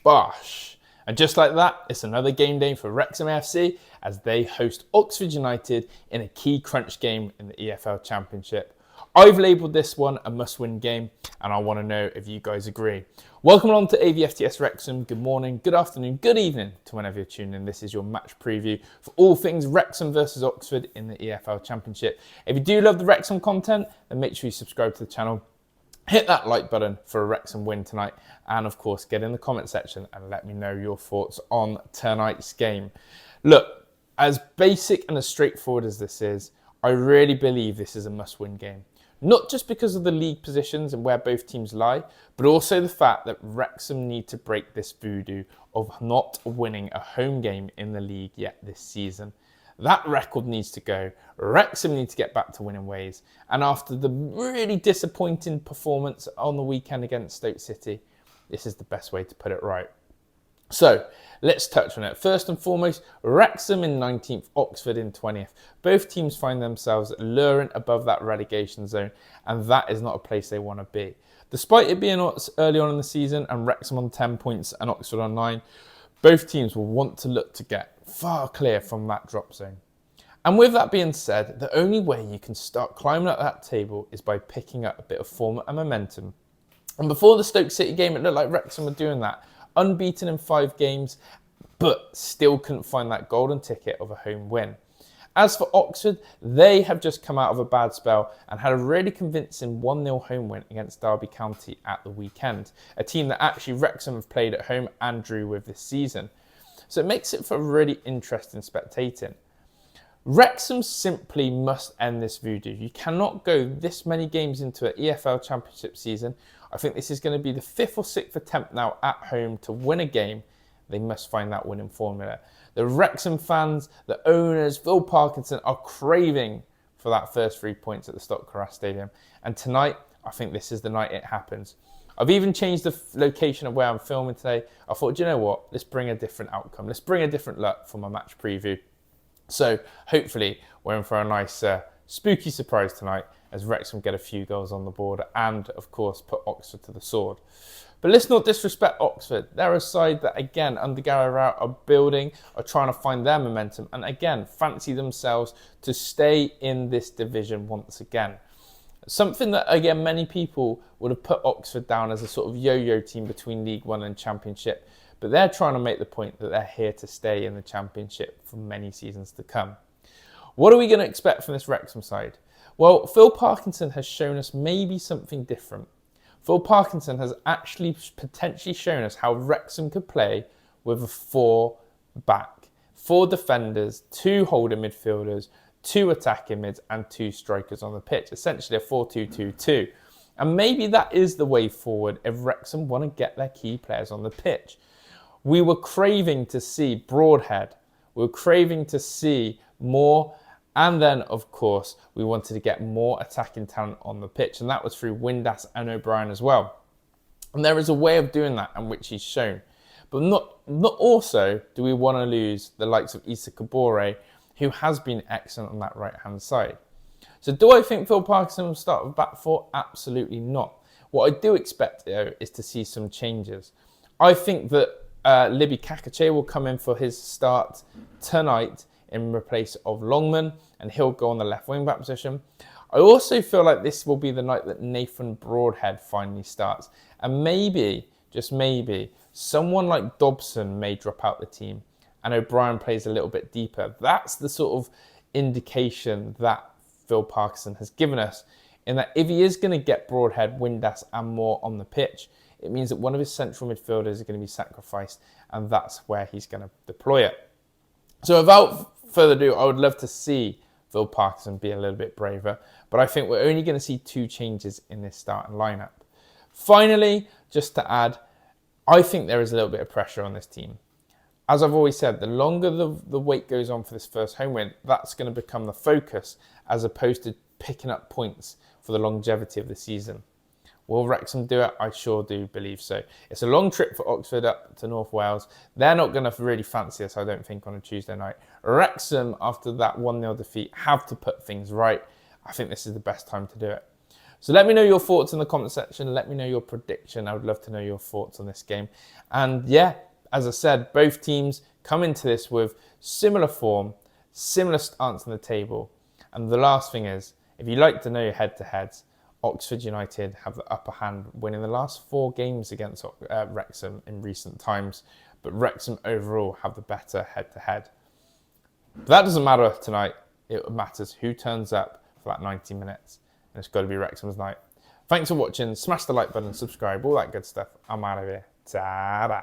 bosh. And just like that, it's another game day for Wrexham AFC as they host Oxford United in a key crunch game in the EFL Championship. I've labelled this one a must-win game, and I want to know if you guys agree. Welcome along to AVFTS Wrexham. Good morning, good afternoon, good evening to whenever you're tuning in. This is your match preview for all things Wrexham versus Oxford in the EFL Championship. If you do love the Wrexham content, then make sure you subscribe to the channel. Hit that like button for a Wrexham win tonight. And of course, get in the comment section and let me know your thoughts on tonight's game. Look, as basic and as straightforward as this is, I really believe this is a must-win game. Not just because of the league positions and where both teams lie, but also the fact that Wrexham need to break this voodoo of not winning a home game in the league yet this season. That record needs to go. Wrexham need to get back to winning ways. And after the really disappointing performance on the weekend against Stoke City, this is the best way to put it right. So, let's touch on it. First and foremost, Wrexham in 19th, Oxford in 20th. Both teams find themselves luring above that relegation zone, and that is not a place they want to be. Despite it being early on in the season and Wrexham on 10 points and Oxford on 9, both teams will want to look to get far clear from that drop zone. And with that being said, the only way you can start climbing up that table is by picking up a bit of form and momentum. And before the Stoke City game, it looked like Wrexham were doing that. Unbeaten in 5 games, but still couldn't find that golden ticket of a home win. As for Oxford, they have just come out of a bad spell and had a really convincing 1-0 home win against Derby County at the weekend, a team that actually Wrexham have played at home and drew with this season. So it makes it for really interesting spectating. Wrexham simply must end this voodoo. You cannot go this many games into an EFL Championship season. I think this is going to be the 5th or 6th attempt now at home to win a game. They must find that winning formula. The Wrexham fans, the owners, Phil Parkinson are craving for that first 3 points at the Stok Cae Raes Stadium. And tonight, I think this is the night it happens. I've even changed the location of where I'm filming today. I thought, do you know what? Let's bring a different outcome. Let's bring a different look for my match preview. So hopefully we're in for a nice spooky surprise tonight as Wrexham get a few goals on the board and, of course, put Oxford to the sword. But let's not disrespect Oxford. They're a side that, again, under Gary Rowett are building, are trying to find their momentum and, again, fancy themselves to stay in this division once again. Something that, again, many people would have put Oxford down as a sort of yo-yo team between League One and Championship. But they're trying to make the point that they're here to stay in the Championship for many seasons to come. What are we going to expect from this Wrexham side? Well, Phil Parkinson has shown us maybe something different. Phil Parkinson has actually potentially shown us how Wrexham could play with a 4-back. 4 defenders, 2 holding midfielders, 2 attacking mids and 2 strikers on the pitch. Essentially a 4-2-2-2. And maybe that is the way forward if Wrexham want to get their key players on the pitch. We were craving to see Broadhead. We were craving to see more. And then, of course, we wanted to get more attacking talent on the pitch. And that was through Windass and O'Brien as well. And there is a way of doing that, and which he's shown. But not also do we want to lose the likes of Issa Kabore, who has been excellent on that right-hand side. So do I think Phil Parkinson will start with back 4? Absolutely not. What I do expect, though, is to see some changes. I think that Libby Kakache will come in for his start tonight in replace of Longman, and he'll go on the left wing back position. I also feel like this will be the night that Nathan Broadhead finally starts. And maybe, just maybe, someone like Dobson may drop out the team and O'Brien plays a little bit deeper. That's the sort of indication that Phil Parkinson has given us, in that if he is going to get Broadhead, Windass and more on the pitch, it means that one of his central midfielders is going to be sacrificed, and that's where he's going to deploy it. So without further ado, I would love to see Phil Parkinson be a little bit braver, but I think we're only going to see 2 changes in this starting lineup. Finally, just to add, I think there is a little bit of pressure on this team. As I've always said, the longer the wait goes on for this first home win, that's going to become the focus as opposed to picking up points for the longevity of the season. Will Wrexham do it? I sure do believe so. It's a long trip for Oxford up to North Wales. They're not going to really fancy us, I don't think, on a Tuesday night. Wrexham, after that 1-0 defeat, have to put things right. I think this is the best time to do it. So let me know your thoughts in the comment section. Let me know your prediction. I would love to know your thoughts on this game. And yeah, as I said, both teams come into this with similar form, similar stance on the table. And the last thing is, if you like to know your head-to-heads, Oxford United have the upper hand, winning the last 4 games against Wrexham in recent times. But Wrexham overall have the better head-to-head. But that doesn't matter tonight. It matters who turns up for that 90 minutes. And it's got to be Wrexham's night. Thanks for watching. Smash the like button, subscribe, all that good stuff. I'm out of here. Ta-da.